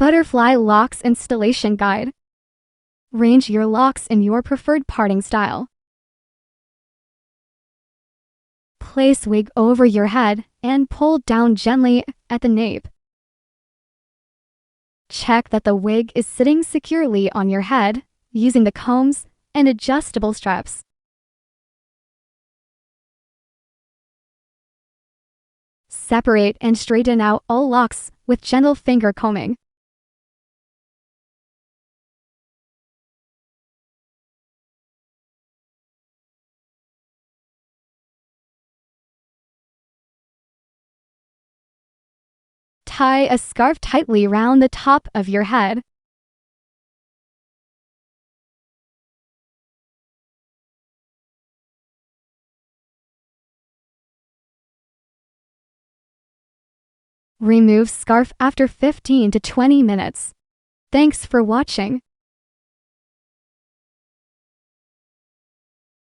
Butterfly Locs Installation Guide. Arrange your locks in your preferred parting style. Place wig over your head and pull down gently at the nape. Check that the wig is sitting securely on your head using the combs and adjustable straps. Separate and straighten out all locks with gentle finger combing. Tie a scarf tightly round the top of your head. Remove scarf after 15 to 20 minutes. Thanks for watching.